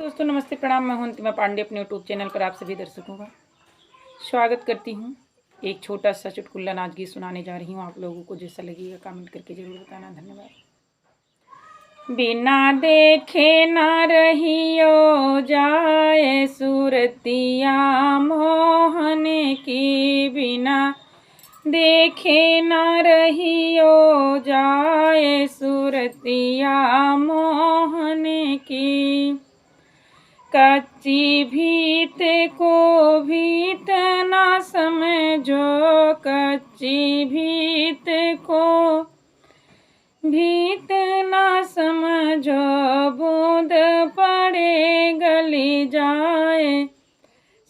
दोस्तों नमस्ते प्रणाम। मैं हूं अंतिमा पांडे अपने यूट्यूब चैनल पर आप सभी दर्शकों का स्वागत करती हूं। एक छोटा सा चुटकुला नाच गीत सुनाने जा रही हूं। आप लोगों को जैसा लगेगा कमेंट करके जरूर बताना। धन्यवाद। बिना देखे ना रहियो जाए सूरतिया मोहन की, बिना देखे ना रहियो जाए सूरतिया मोहन की। कच्ची भीत को भीत ना समझो, कच्ची भीत को भीत ना समझो, बूंद पड़े गली जाए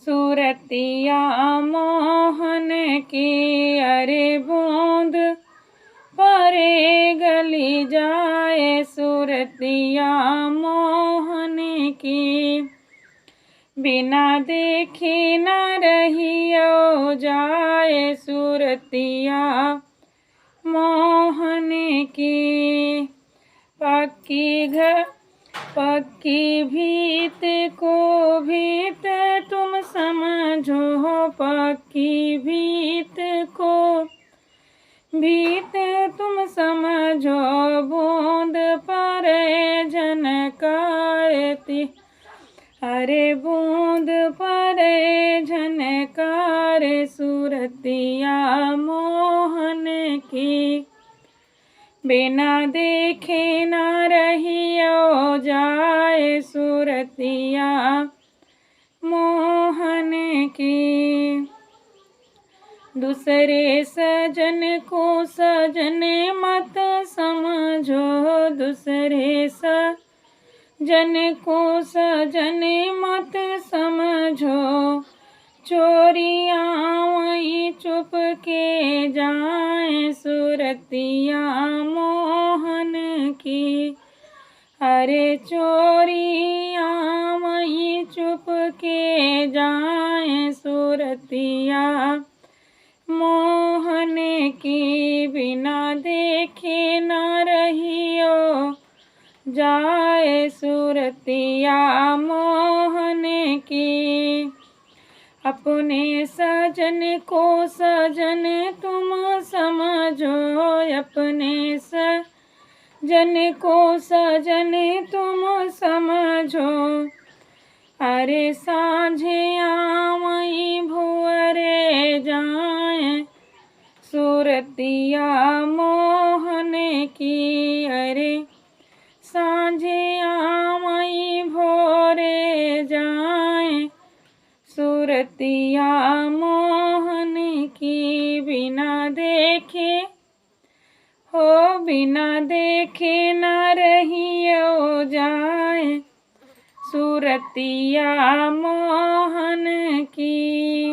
सूरतिया मोहन की। अरे बूंद पड़े गली जाए सूरतिया मोहन की। बिना देखे न रहियो जाए सूरतिया मोहन की। पक्की भीत को भीत तुम समझो, पक्की भीत को भीत तुम समझो, बूंद पड़े झनकारती। अरे बूंद पड़े झनकार सूरतिया मोहन की। बिना देखे ना रहियो जाए सूरतिया मोहन की। दूसरे सजन को सजन मत समझो, दूसरे सजन को सजन मत समझो, चोरियां वही चुप के जाए सूरतिया मोहन की। अरे चोरियां वही चुप के जाए सूरतिया मोहन की। बिना देखे न रहियो जाए सूरतिया मोहन की। अपने सजन को सजन तुम समझो, अपने सजन को सजन तुम समझो। अरे साँझे आवई भुअरे जाए सूरतिया मोहन की। अरे साँझे आवई भोरे जाए सूरतिया मोहन की। बिना देखे हो बिना देखे न रहियो जाए सूरतिया मोहन की।